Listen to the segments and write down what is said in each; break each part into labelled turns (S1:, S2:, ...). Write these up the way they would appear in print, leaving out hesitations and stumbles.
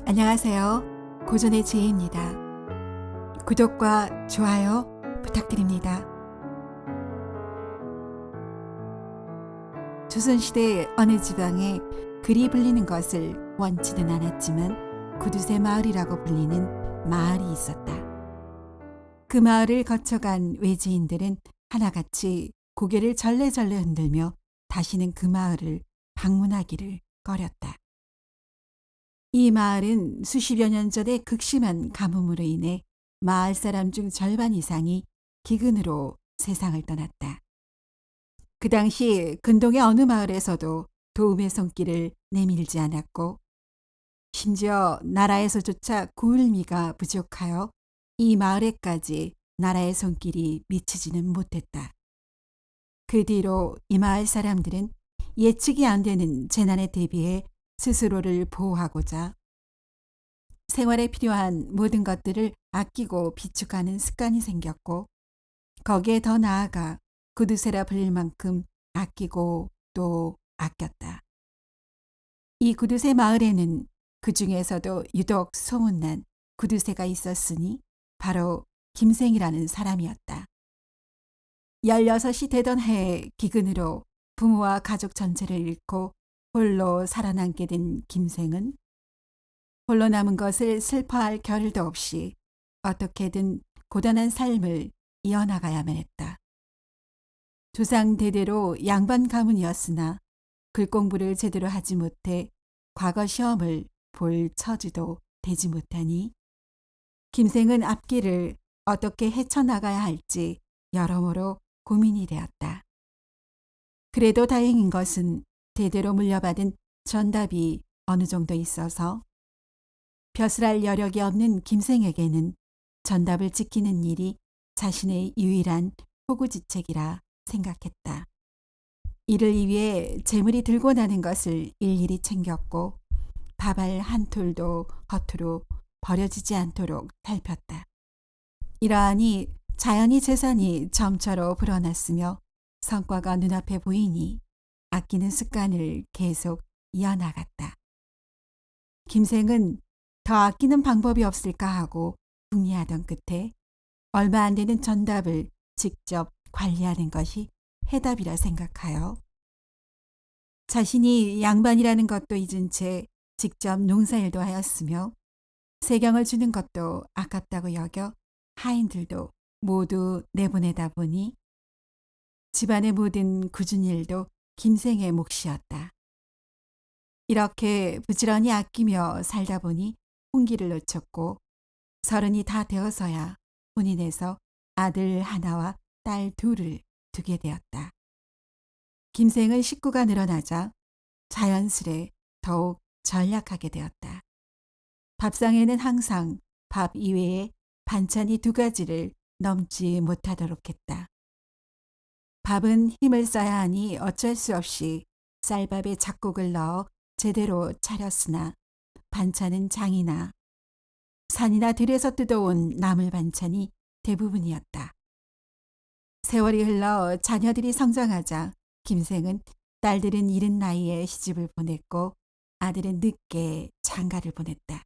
S1: 안녕하세요. 고전의 지혜입니다. 구독과 좋아요 부탁드립니다. 조선시대 어느 지방에 글이 불리는 것을 원치는 않았지만 구두쇠 마을이라고 불리는 마을이 있었다. 그 마을을 거쳐간 외지인들은 하나같이 고개를 절레절레 흔들며 다시는 그 마을을 방문하기를 꺼렸다. 이 마을은 수십여 년 전에 극심한 가뭄으로 인해 마을 사람 중 절반 이상이 기근으로 세상을 떠났다. 그 당시 근동의 어느 마을에서도 도움의 손길을 내밀지 않았고 심지어 나라에서조차 구을미가 부족하여 이 마을에까지 나라의 손길이 미치지는 못했다. 그 뒤로 이 마을 사람들은 예측이 안 되는 재난에 대비해 스스로를 보호하고자 생활에 필요한 모든 것들을 아끼고 비축하는 습관이 생겼고 거기에 더 나아가 구두쇠라 불릴 만큼 아끼고 또 아꼈다. 이 구두쇠 마을에는 그 중에서도 유독 소문난 구두쇠가 있었으니 바로 김생이라는 사람이었다. 16이 되던 해에 기근으로 부모와 가족 전체를 잃고 홀로 살아남게 된 김생은 홀로 남은 것을 슬퍼할 겨를도 없이 어떻게든 고단한 삶을 이어나가야만 했다. 조상 대대로 양반 가문이었으나 글 공부를 제대로 하지 못해 과거 시험을 볼 처지도 되지 못하니 김생은 앞길을 어떻게 헤쳐나가야 할지 여러모로 고민이 되었다. 그래도 다행인 것은 대대로 물려받은 전답이 어느 정도 있어서 벼슬할 여력이 없는 김생에게는 전답을 지키는 일이 자신의 유일한 호구지책이라 생각했다. 이를 위해 재물이 들고 나는 것을 일일이 챙겼고 밥알 한 톨도 허투루 버려지지 않도록 살폈다. 이러하니 자연히 재산이 점차로 불어났으며 성과가 눈앞에 보이니 아끼는 습관을 계속 이어나갔다. 김생은 더 아끼는 방법이 없을까 하고 궁리하던 끝에 얼마 안 되는 전답을 직접 관리하는 것이 해답이라 생각하여 자신이 양반이라는 것도 잊은 채 직접 농사일도 하였으며 세경을 주는 것도 아깝다고 여겨 하인들도 모두 내보내다 보니 집안의 모든 굳은 일도 김생의 몫이었다. 이렇게 부지런히 아끼며 살다 보니 홍기를 놓쳤고 30이 다 되어서야 혼인해서 아들 하나와 딸 둘을 두게 되었다. 김생은 식구가 늘어나자 자연스레 더욱 전략하게 되었다. 밥상에는 항상 밥 이외에 반찬이 2가지를 넘지 못하도록 했다. 밥은 힘을 써야 하니 어쩔 수 없이 쌀밥에 잡곡을 넣어 제대로 차렸으나 반찬은 장이나 산이나 들에서 뜯어온 나물 반찬이 대부분이었다. 세월이 흘러 자녀들이 성장하자 김생은 딸들은 이른 나이에 시집을 보냈고 아들은 늦게 장가를 보냈다.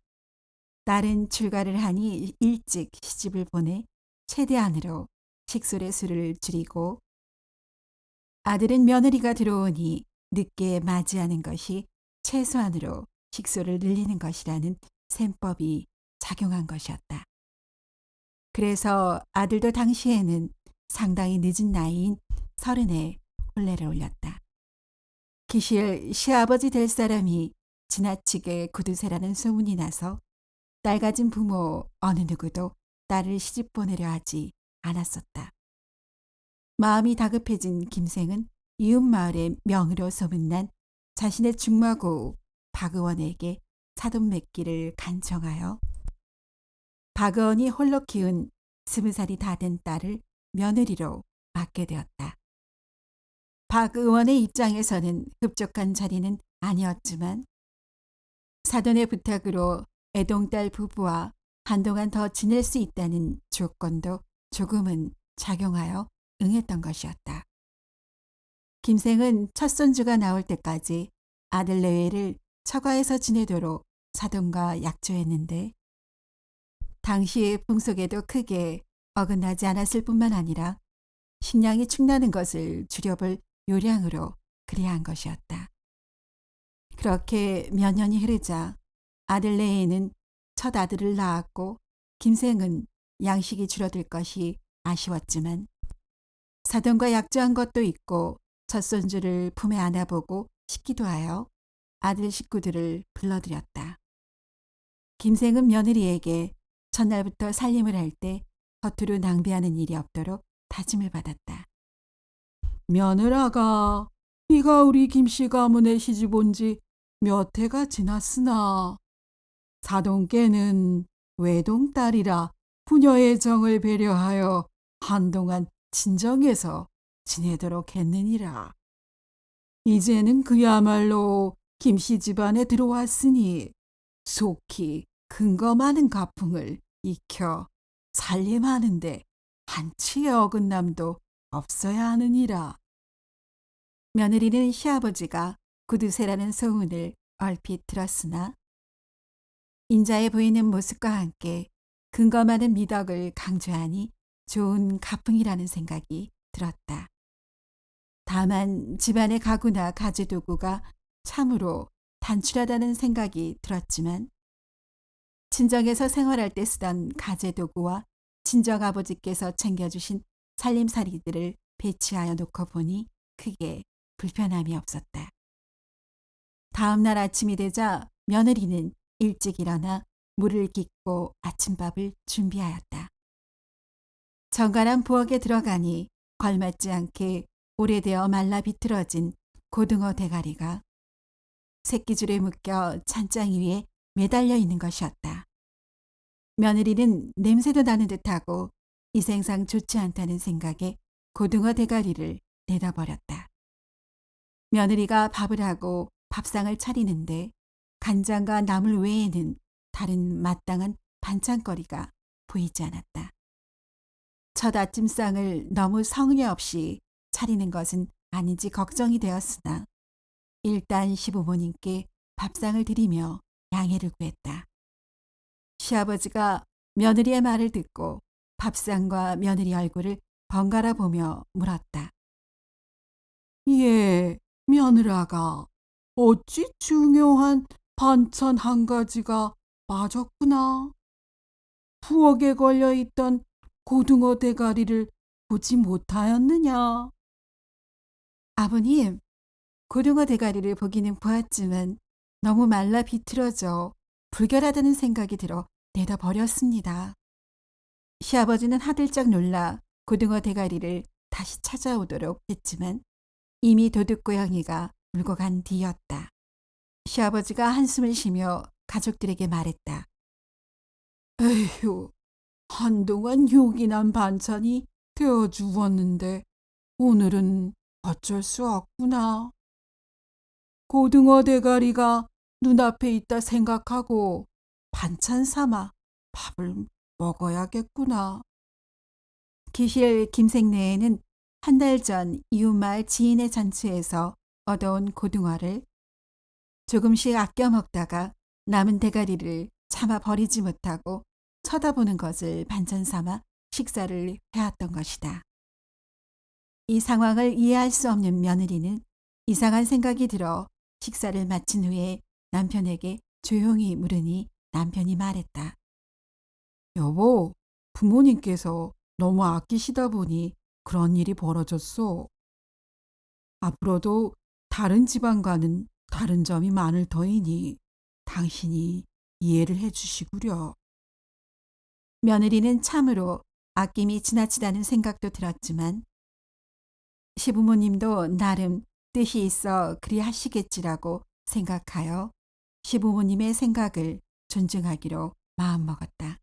S1: 딸은 출가를 하니 일찍 시집을 보내 최대한으로 식솔의 수를 줄이고 아들은 며느리가 들어오니 늦게 맞이하는 것이 최소한으로 식솔을 늘리는 것이라는 셈법이 작용한 것이었다. 그래서 아들도 당시에는 상당히 늦은 나이인 30에 혼례를 올렸다. 기실 시아버지 될 사람이 지나치게 구두쇠라는 소문이 나서 딸 가진 부모 어느 누구도 딸을 시집 보내려 하지 않았었다. 마음이 다급해진 김생은 이웃 마을의 명의로 소문난 자신의 중마고 박의원에게 사돈 맺기를 간청하여 박의원이 홀로 키운 20살이 다 된 딸을 며느리로 맡게 되었다. 박의원의 입장에서는 흡족한 자리는 아니었지만 사돈의 부탁으로 애동딸 부부와 한동안 더 지낼 수 있다는 조건도 조금은 작용하여 응했던 것이었다. 김생은 첫 손주가 나올 때까지 아들 내외를 처가에서 지내도록 사돈과 약조했는데 당시 풍속에도 크게 어긋나지 않았을 뿐만 아니라 식량이 축나는 것을 줄여볼 요량으로 그리한 것이었다. 그렇게 몇 년이 흐르자 아들 레에는 첫 아들을 낳았고 김생은 양식이 줄어들 것이 아쉬웠지만 사돈과 약조한 것도 있고 젖손주를 품에 안아보고 싶기도 하여 아들 식구들을 불러들였다. 김생은 며느리에게 첫날부터 살림을 할 때 겉으로 낭비하는 일이 없도록 다짐을 받았다. 며느라가 네가 우리 김씨 가문에 시집 온 지 몇 해가 지났으나 사돈께는 외동딸이라 부녀의 정을 배려하여 한동안 친정에서 지내도록 했느니라. 이제는 그야말로 김씨 집안에 들어왔으니 속히 근거 많은 가풍을 익혀 살림하는데 한치의 어긋남도 없어야 하느니라. 며느리는 시아버지가 구두쇠라는 소문을 얼핏 들었으나 인자해 보이는 모습과 함께 근거 많은 미덕을 강조하니 좋은 가풍이라는 생각이 들었다. 다만 집안의 가구나 가재도구가 참으로 단출하다는 생각이 들었지만 친정에서 생활할 때 쓰던 가재도구와 친정아버지께서 챙겨주신 살림살이들을 배치하여 놓고 보니 크게 불편함이 없었다. 다음 날 아침이 되자 며느리는 일찍 일어나 물을 깃고 아침밥을 준비하였다. 정갈한 부엌에 들어가니 걸맞지 않게 오래되어 말라 비틀어진 고등어 대가리가 새끼줄에 묶여 찬장 위에 매달려 있는 것이었다. 며느리는 냄새도 나는 듯하고 이 생상 좋지 않다는 생각에 고등어 대가리를 내다버렸다. 며느리가 밥을 하고 밥상을 차리는데 간장과 나물 외에는 다른 마땅한 반찬거리가 보이지 않았다. 첫 아침상을 너무 성의 없이 차리는 것은 아닌지 걱정이 되었으나 일단 시부모님께 밥상을 드리며 양해를 구했다. 시아버지가 며느리의 말을 듣고 밥상과 며느리 얼굴을 번갈아 보며 물었다. 예, 며느라가 어찌 중요한 반찬 한 가지가 빠졌구나. 부엌에 걸려있던 고등어 대가리를 보지 못하였느냐? 아버님, 고등어 대가리를 보기는 보았지만 너무 말라 비틀어져 불결하다는 생각이 들어 내다버렸습니다. 시아버지는 하들짝 놀라 고등어 대가리를 다시 찾아오도록 했지만 이미 도둑고양이가 울고 간 뒤였다. 시아버지가 한숨을 쉬며 가족들에게 말했다. 에휴, 한동안 요긴한 반찬이 되어 주었는데 오늘은 어쩔 수 없구나. 고등어 대가리가 눈앞에 있다 생각하고 반찬 삼아 밥을 먹어야겠구나. 기실 김생내에는 한 달 전 이웃마을 지인의 잔치에서 얻어온 고등어를 조금씩 아껴 먹다가 남은 대가리를 차마 버리지 못하고 쳐다보는 것을 반찬 삼아 식사를 해왔던 것이다. 이 상황을 이해할 수 없는 며느리는 이상한 생각이 들어 식사를 마친 후에 남편에게 조용히 물으니 남편이 말했다. 여보, 부모님께서 너무 아끼시다 보니 그런 일이 벌어졌어. 앞으로도 다른 집안과는 다른 점이 많을 터이니 당신이 이해를 해주시구려. 며느리는 참으로 아낌이 지나치다는 생각도 들었지만 시부모님도 나름 뜻이 있어 그리 하시겠지라고 생각하여 시부모님의 생각을 존중하기로 마음먹었다.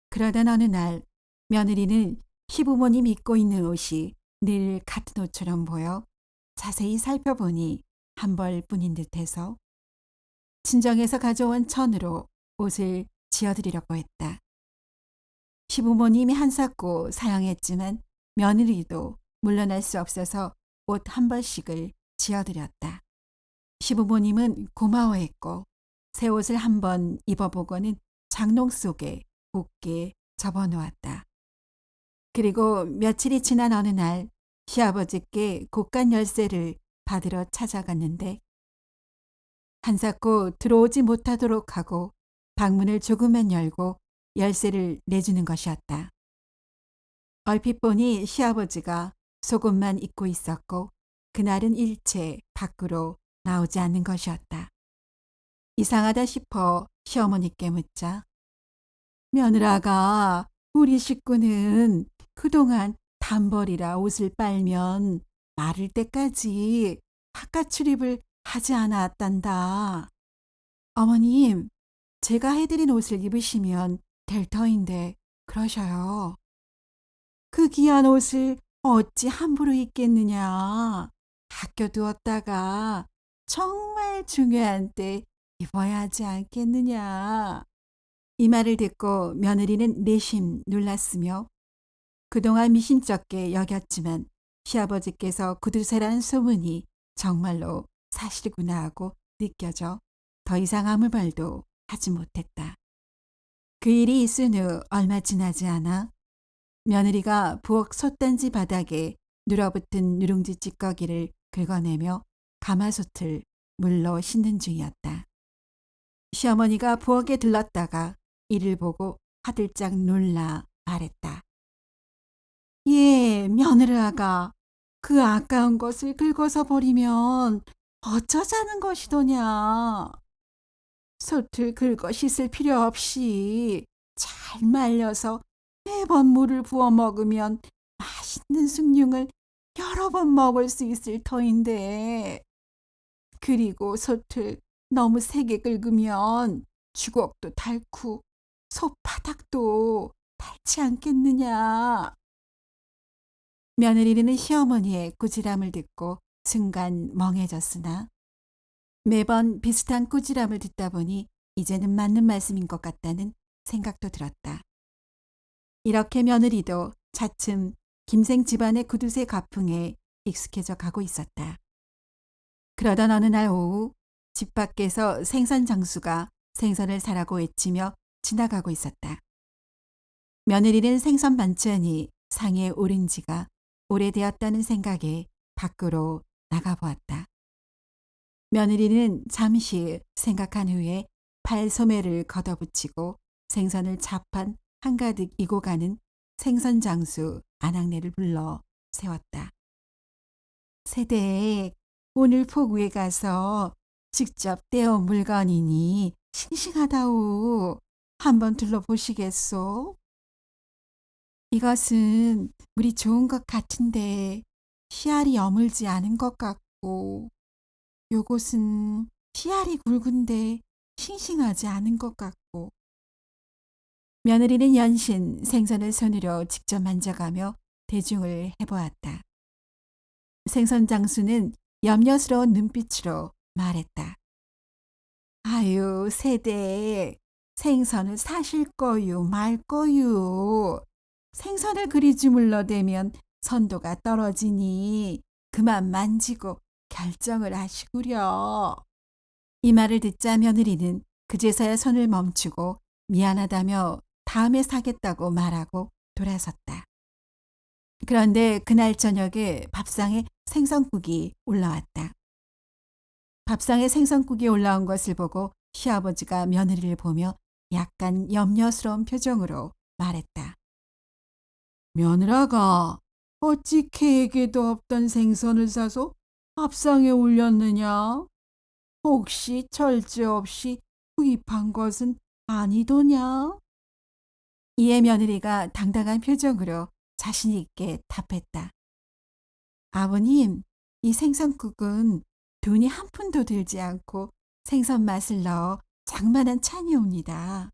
S1: 그러던 어느 날 며느리는 시부모님 입고 있는 옷이 늘 같은 옷처럼 보여 자세히 살펴보니 한 벌뿐인 듯해서 친정에서 가져온 천으로 옷을 지어드리려고 했다. 시부모님이 한사코 사양했지만 며느리도 물러날 수 없어서 옷 한 벌씩을 지어드렸다. 시부모님은 고마워했고 새 옷을 한번 입어보고는 장롱 속에 곱게 접어놓았다. 그리고 며칠이 지난 어느 날 시아버지께 곳간 열쇠를 받으러 찾아갔는데 한사코 들어오지 못하도록 하고 방문을 조금만 열고 열쇠를 내주는 것이었다. 얼핏 보니 시아버지가 속옷만 입고 있었고 그날은 일체 밖으로 나오지 않는 것이었다. 이상하다 싶어 시어머니께 묻자 며느라가 우리 식구는 그동안 단벌이라 옷을 빨면 마를 때까지 바깥 출입을 하지 않았단다. 어머님, 제가 해드린 옷을 입으시면 될 터인데 그러셔요. 그 귀한 옷을 어찌 함부로 입겠느냐. 아껴두었다가 정말 중요한 때 입어야 하지 않겠느냐. 이 말을 듣고 며느리는 내심 놀랐으며 그동안 미심쩍게 여겼지만 시아버지께서 구두쇠라는 소문이 정말로 사실이구나 하고 느껴져 더 이상 아무 말도 하지 못했다. 그 일이 있은 후 얼마 지나지 않아 며느리가 부엌 솥단지 바닥에 눌어붙은 누룽지 찌꺼기를 긁어내며 가마솥을 물로 씻는 중이었다. 시어머니가 부엌에 들렀다가 이를 보고 화들짝 놀라 말했다. 예, 며느라가 그 아까운 것을 긁어서 버리면 어쩌자는 것이더냐. 솥을 긁어 씻을 필요 없이 잘 말려서 매번 물을 부어 먹으면 맛있는 숭늉을 여러 번 먹을 수 있을 터인데 그리고 솥을 너무 세게 긁으면 주걱도 닳고 솥바닥도 닳지 않겠느냐. 며느리는 시어머니의 꾸지람을 듣고 순간 멍해졌으나 매번 비슷한 꾸지람을 듣다 보니 이제는 맞는 말씀인 것 같다는 생각도 들었다. 이렇게 며느리도 차츰 김생 집안의 구두쇠 가풍에 익숙해져 가고 있었다. 그러던 어느 날 오후 집 밖에서 생선 장수가 생선을 사라고 외치며 지나가고 있었다. 며느리는 생선 반찬이 상에 오른 지가 오래되었다는 생각에 밖으로 나가보았다. 며느리는 잠시 생각한 후에 팔 소매를 걷어붙이고 생선을 자판 한가득 이고 가는 생선 장수 안악내를 불러 세웠다. 세댁, 오늘 포구에 가서 직접 떼온 물건이니 싱싱하다오. 한번 둘러보시겠소? 이것은 물이 좋은 것 같은데 씨알이 여물지 않은 것 같고 요것은 씨알이 굵은데 싱싱하지 않은 것 같고 며느리는 연신 생선을 손으로 직접 만져가며 대중을 해보았다. 생선 장수는 염려스러운 눈빛으로 말했다. 아유, 세대 생선을 사실 거유 말 거유. 생선을 그리 주물러대면 선도가 떨어지니 그만 만지고 결정을 하시구려. 이 말을 듣자 며느리는 그제서야 손을 멈추고 미안하다며 다음에 사겠다고 말하고 돌아섰다. 그런데 그날 저녁에 밥상에 생선국이 올라왔다. 밥상에 생선국이 올라온 것을 보고 시아버지가 며느리를 보며 약간 염려스러운 표정으로 말했다. 며느라가 어찌 계획에도 없던 생선을 사서 밥상에 올렸느냐? 혹시 절제 없이 구입한 것은 아니더냐? 이에 며느리가 당당한 표정으로 자신 있게 답했다. 아버님, 이 생선국은 돈이 한 푼도 들지 않고 생선 맛을 넣어 장만한 찬이옵니다.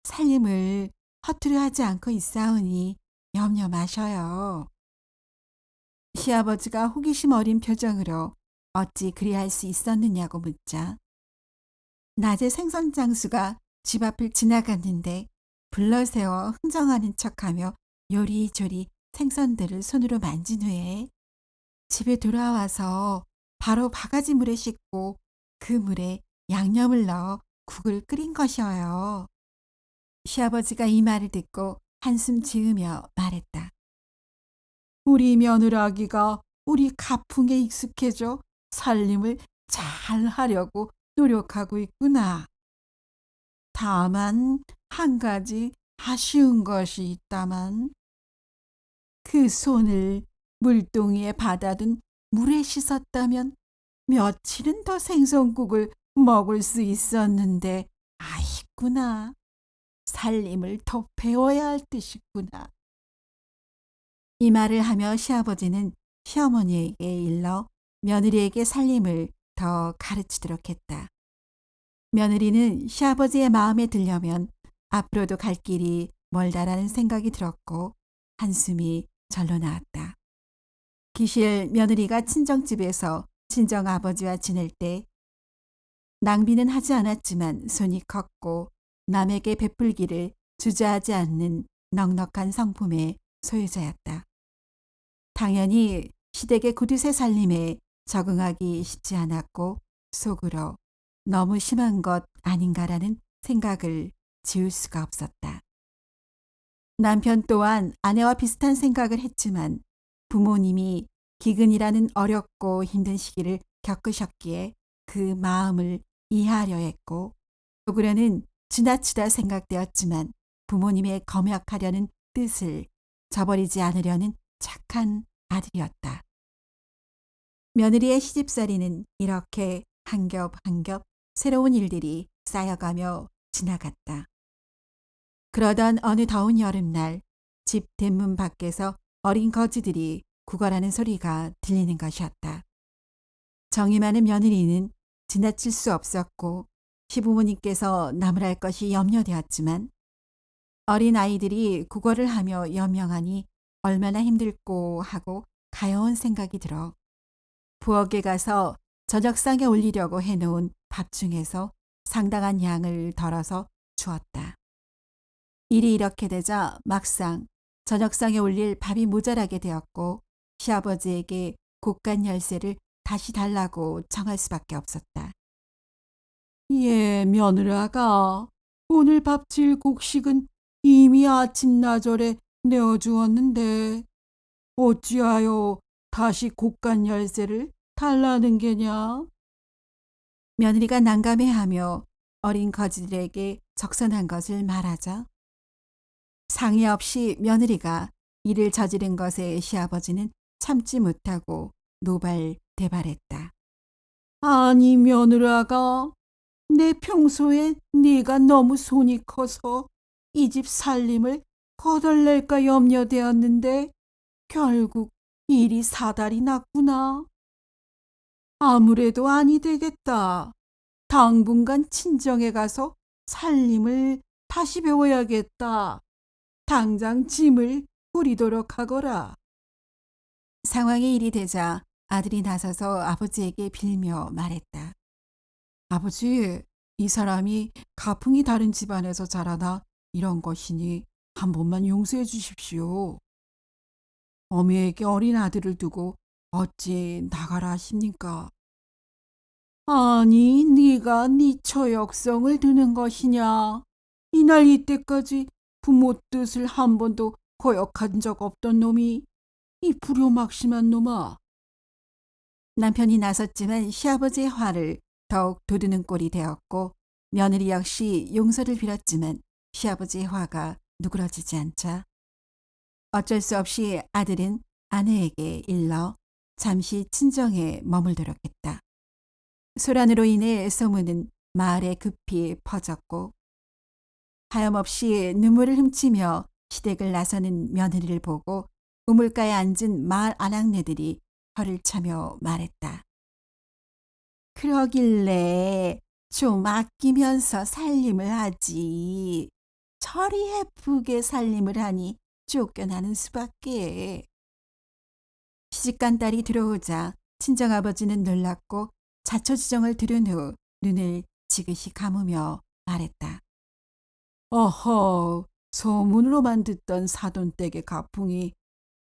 S1: 살림을 허투루 하지 않고 있사오니 염려 마셔요. 시아버지가 호기심 어린 표정으로 어찌 그리할 수 있었느냐고 묻자 낮에 생선 장수가 집 앞을 지나갔는데 불러세워 흥정하는 척하며 요리조리 생선들을 손으로 만진 후에 집에 돌아와서 바로 바가지 물에 씻고 그 물에 양념을 넣어 국을 끓인 것이어요. 시아버지가 이 말을 듣고 한숨 지으며 말했다. 우리 며느라기가 우리 가풍에 익숙해져 살림을 잘 하려고 노력하고 있구나. 다만 한 가지 아쉬운 것이 있다만 그 손을 물동이에 받아둔 물에 씻었다면 며칠은 더 생선국을 먹을 수 있었는데 아쉽구나. 살림을 더 배워야 할 듯이구나. 이 말을 하며 시아버지는 시어머니에게 일러 며느리에게 살림을 더 가르치도록 했다. 며느리는 시아버지의 마음에 들려면 앞으로도 갈 길이 멀다라는 생각이 들었고 한숨이 절로 나왔다. 기실 며느리가 친정집에서 친정아버지와 지낼 때 낭비는 하지 않았지만 손이 컸고 남에게 베풀기를 주저하지 않는 넉넉한 성품의 소유자였다. 당연히 시댁의 구두쇠 살림에 적응하기 쉽지 않았고 속으로 너무 심한 것 아닌가라는 생각을 지울 수가 없었다. 남편 또한 아내와 비슷한 생각을 했지만 부모님이 기근이라는 어렵고 힘든 시기를 겪으셨기에 그 마음을 이해하려 했고 속으로는 지나치다 생각되었지만 부모님의 검역하려는 뜻을 저버리지 않으려는 착한 아들이었다. 며느리의 시집살이는 이렇게 한 겹 한 겹 새로운 일들이 쌓여가며 지나갔다. 그러던 어느 더운 여름날 집 대문 밖에서 어린 거지들이 구걸하는 소리가 들리는 것이었다. 정이 많은 며느리는 지나칠 수 없었고 시부모님께서 나무랄 것이 염려되었지만 어린 아이들이 구걸을 하며 연명하니 얼마나 힘들고 하고 가여운 생각이 들어 부엌에 가서 저녁상에 올리려고 해놓은 밥 중에서 상당한 양을 덜어서 주었다. 일이 이렇게 되자 막상 저녁상에 올릴 밥이 모자라게 되었고 시아버지에게 곶간 열쇠를 다시 달라고 청할 수밖에 없었다. 예, 며느라가 오늘 밥 질 곡식은 이미 아침나절에 내어주었는데 어찌하여 다시 곶간 열쇠를 달라는 게냐? 며느리가 난감해하며 어린 거지들에게 적선한 것을 말하자 상의 없이 며느리가 일을 저지른 것에 시아버지는 참지 못하고 노발대발했다. 아니 며느라가 내 평소에 네가 너무 손이 커서 이 집 살림을 거덜낼까 염려되었는데 결국 일이 사달이 났구나. 아무래도 아니 되겠다. 당분간 친정에 가서 살림을 다시 배워야겠다. 당장 짐을 뿌리도록 하거라. 상황이 일이 되자 아들이 나서서 아버지에게 빌며 말했다. 아버지, 이 사람이 가풍이 다른 집안에서 자라나 이런 것이니 한 번만 용서해 주십시오. 어미에게 어린 아들을 두고 어찌 나가라 하십니까? 아니, 네가 네 처역성을 드는 것이냐? 이날 이때까지 부모 뜻을 한 번도 거역한 적 없던 놈이 이 불효막심한 놈아. 남편이 나섰지만 시아버지의 화를 더욱 돋우는 꼴이 되었고 며느리 역시 용서를 빌었지만 시아버지의 화가 누그러지지 않자 어쩔 수 없이 아들은 아내에게 일러 잠시 친정에 머물도록 했다. 소란으로 인해 소문은 마을에 급히 퍼졌고 하염없이 눈물을 훔치며 시댁을 나서는 며느리를 보고 우물가에 앉은 마을 아낙네들이 혀를 차며 말했다. 그러길래 좀 아끼면서 살림을 하지. 저리 해프게 살림을 하니 쫓겨나는 수밖에. 시집간 딸이 들어오자 친정아버지는 놀랐고 자초지정을 들은 후 눈을 지그시 감으며 말했다. 어허, 소문으로만 듣던 사돈댁의 가풍이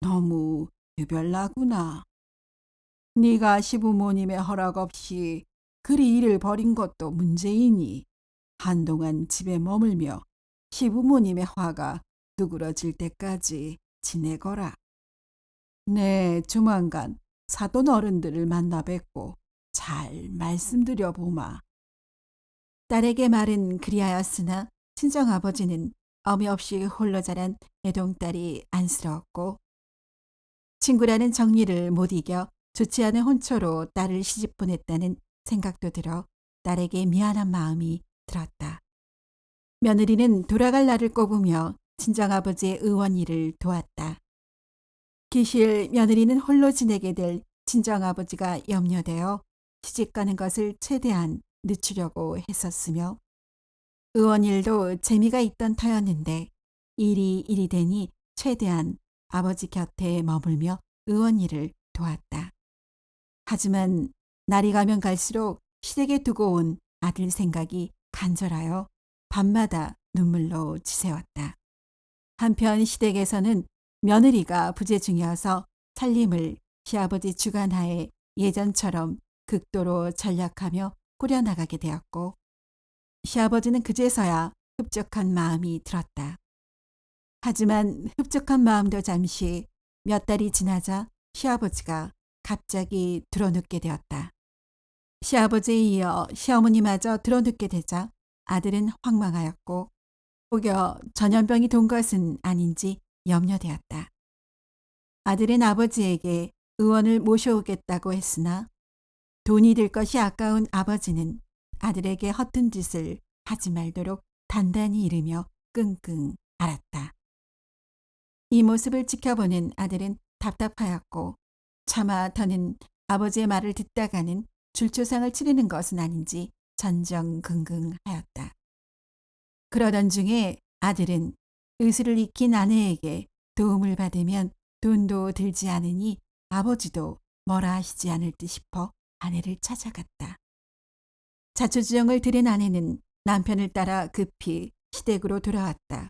S1: 너무 유별나구나. 네가 시부모님의 허락 없이 그리 일을 벌인 것도 문제이니 한동안 집에 머물며 시부모님의 화가 누그러질 때까지 지내거라. 네, 조만간 사돈 어른들을 만나 뵙고 잘 말씀드려 보마. 딸에게 말은 그리하였으나 친정아버지는 어미 없이 홀로 자란 애동딸이 안쓰러웠고 친구라는 정리를 못 이겨 좋지 않은 혼처로 딸을 시집 보냈다는 생각도 들어 딸에게 미안한 마음이 들었다. 며느리는 돌아갈 날을 꼽으며 친정아버지의 의원 일을 도왔다. 기실 며느리는 홀로 지내게 될 친정아버지가 염려되어 시집가는 것을 최대한 늦추려고 했었으며 의원 일도 재미가 있던 터였는데 일이 되니 최대한 아버지 곁에 머물며 의원 일을 도왔다. 하지만 날이 가면 갈수록 시댁에 두고 온 아들 생각이 간절하여 밤마다 눈물로 지새웠다. 한편 시댁에서는 며느리가 부재중이어서 살림을 시아버지 주관하에 예전처럼 극도로 전략하며 꾸려나가게 되었고 시아버지는 그제서야 흡족한 마음이 들었다. 하지만 흡족한 마음도 잠시 몇 달이 지나자 시아버지가 갑자기 들어눕게 되었다. 시아버지에 이어 시어머니마저 들어눕게 되자 아들은 황망하였고 혹여 전염병이 돈 것은 아닌지 염려되었다. 아들은 아버지에게 의원을 모셔오겠다고 했으나 돈이 들 것이 아까운 아버지는 아들에게 허튼 짓을 하지 말도록 단단히 이르며 끙끙 앓았다. 이 모습을 지켜보는 아들은 답답하였고 차마 더는 아버지의 말을 듣다가는 줄초상을 치르는 것은 아닌지 전전긍긍하였다. 그러던 중에 아들은 의술을 익힌 아내에게 도움을 받으면 돈도 들지 않으니 아버지도 뭐라 하시지 않을 듯 싶어 아내를 찾아갔다. 자초지종을 들은 아내는 남편을 따라 급히 시댁으로 돌아왔다.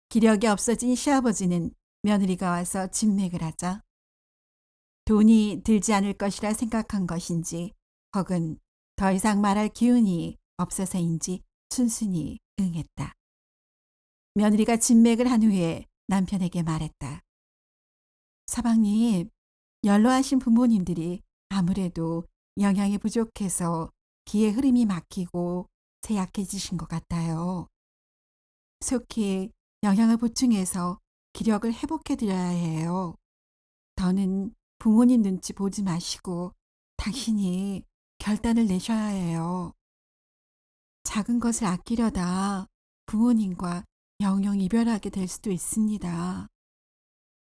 S1: 기력이 없어진 시아버지는 며느리가 와서 진맥을 하자 돈이 들지 않을 것이라 생각한 것인지 혹은 더 이상 말할 기운이 없어서인지 순순히 응했다. 며느리가 진맥을 한 후에 남편에게 말했다. 사방님, 연로하신 부모님들이 아무래도 영양이 부족해서 기의 흐름이 막히고 쇠약해지신 것 같아요. 속히 영양을 보충해서 기력을 회복해 드려야 해요. 더는 부모님 눈치 보지 마시고 당신이 결단을 내셔야 해요. 작은 것을 아끼려다 부모님과 영영 이별하게 될 수도 있습니다.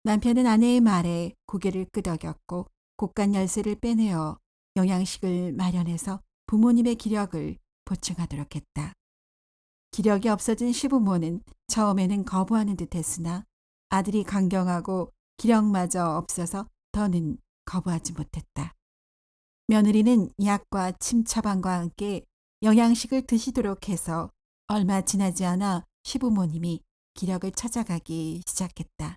S1: 남편은 아내의 말에 고개를 끄덕였고 곳간 열쇠를 빼내어 영양식을 마련해서 부모님의 기력을 보충하도록 했다. 기력이 없어진 시부모는 처음에는 거부하는 듯 했으나 아들이 강경하고 기력마저 없어서 더는 거부하지 못했다. 며느리는 약과 침 처방과 함께 영양식을 드시도록 해서 얼마 지나지 않아 시부모님이 기력을 찾아가기 시작했다.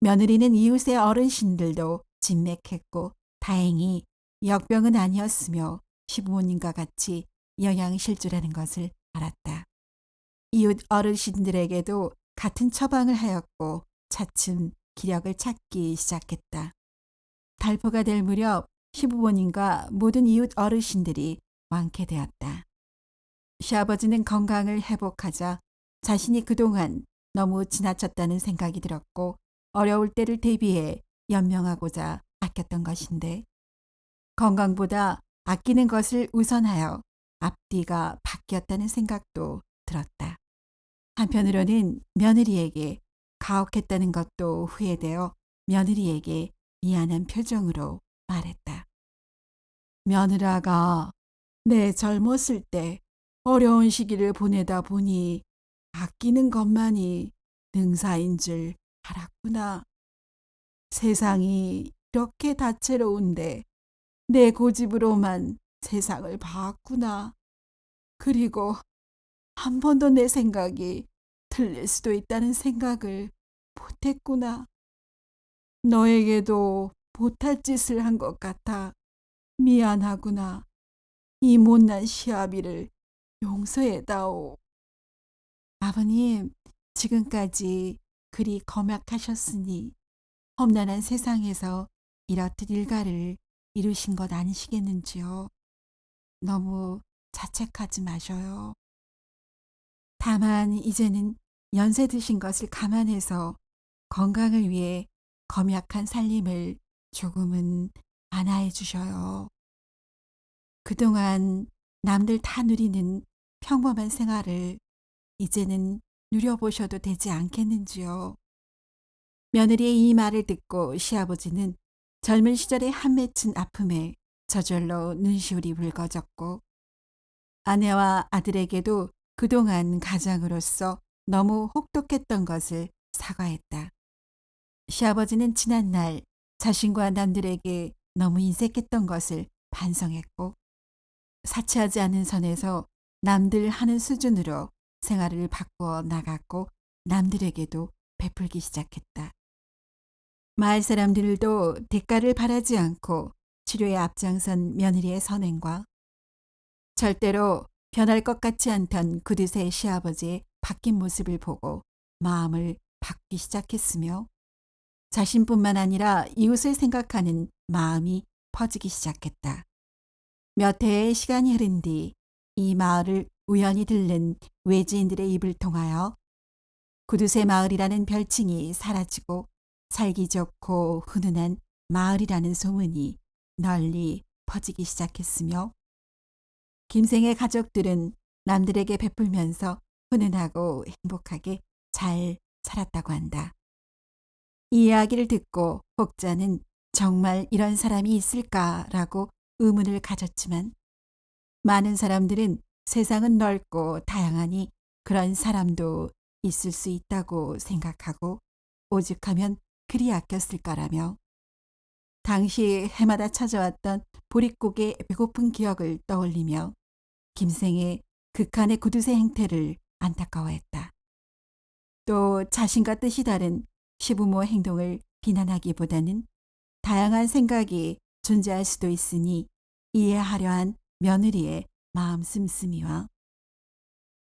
S1: 며느리는 이웃의 어르신들도 진맥했고 다행히 역병은 아니었으며 시부모님과 같이 영양실조라는 것을 알았다. 이웃 어르신들에게도 같은 처방을 하였고 차츰 기력을 찾기 시작했다. 달포가 될 무렵 시부모님과 모든 이웃 어르신들이 완쾌되었다. 시아버지는 건강을 회복하자 자신이 그동안 너무 지나쳤다는 생각이 들었고 어려울 때를 대비해 연명하고자 아꼈던 것인데 건강보다 아끼는 것을 우선하여 앞뒤가 바뀌었다는 생각도 들었다. 한편으로는 며느리에게 가혹했다는 것도 후회되어 며느리에게 미안한 표정으로 말했다. 며느라가 내 젊었을 때 어려운 시기를 보내다 보니 아끼는 것만이 능사인 줄 알았구나. 세상이 이렇게 다채로운데 내 고집으로만 세상을 봤구나. 그리고 한 번도 내 생각이 틀릴 수도 있다는 생각을 못했구나. 너에게도 못할 짓을 한 것 같아 미안하구나. 이 못난 시아비를 용서해다오. 아버님, 지금까지 그리 검약하셨으니 험난한 세상에서 이렇듯 일가를 이루신 것 아니시겠는지요. 너무 자책하지 마셔요. 다만 이제는 연세 드신 것을 감안해서 건강을 위해 검약한 살림을 조금은 안아해 주셔요. 그동안 남들 다 누리는 평범한 생활을 이제는 누려보셔도 되지 않겠는지요. 며느리의 이 말을 듣고 시아버지는 젊은 시절의 한 맺힌 아픔에 저절로 눈시울이 붉어졌고 아내와 아들에게도 그동안 가장으로서 너무 혹독했던 것을 사과했다. 시아버지는 지난날 자신과 남들에게 너무 인색했던 것을 반성했고 사치하지 않은 선에서 남들 하는 수준으로 생활을 바꾸어 나갔고 남들에게도 베풀기 시작했다. 마을 사람들도 대가를 바라지 않고 치료에 앞장선 며느리의 선행과 절대로 변할 것 같지 않던 그드의 시아버지의 바뀐 모습을 보고 마음을 바꾸기 시작했으며 자신뿐만 아니라 이웃을 생각하는 마음이 퍼지기 시작했다. 몇 해의 시간이 흐른 뒤 이 마을을 우연히 들른 외지인들의 입을 통하여 구두쇠 마을이라는 별칭이 사라지고 살기 좋고 훈훈한 마을이라는 소문이 널리 퍼지기 시작했으며 김생의 가족들은 남들에게 베풀면서 훈훈하고 행복하게 잘 살았다고 한다. 이 이야기를 듣고 혹자는 정말 이런 사람이 있을까라고 의문을 가졌지만 많은 사람들은 세상은 넓고 다양하니 그런 사람도 있을 수 있다고 생각하고 오죽하면 그리 아꼈을까라며 당시 해마다 찾아왔던 보릿고개 배고픈 기억을 떠올리며 김생의 극한의 구두쇠 행태를 안타까워했다. 또 자신과 뜻이 다른 시부모 행동을 비난하기보다는 다양한 생각이 존재할 수도 있으니 이해하려 한 며느리의 마음 씀씀이와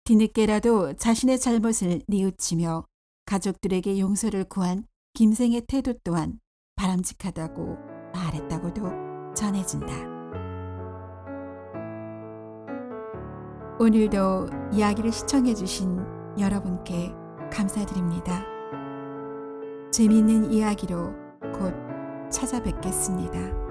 S1: 뒤늦게라도 자신의 잘못을 뉘우치며 가족들에게 용서를 구한 김생의 태도 또한 바람직하다고 말했다고도 전해진다. 오늘도 이야기를 시청해 주신 여러분께 감사드립니다. 재미있는 이야기로 곧 찾아뵙겠습니다.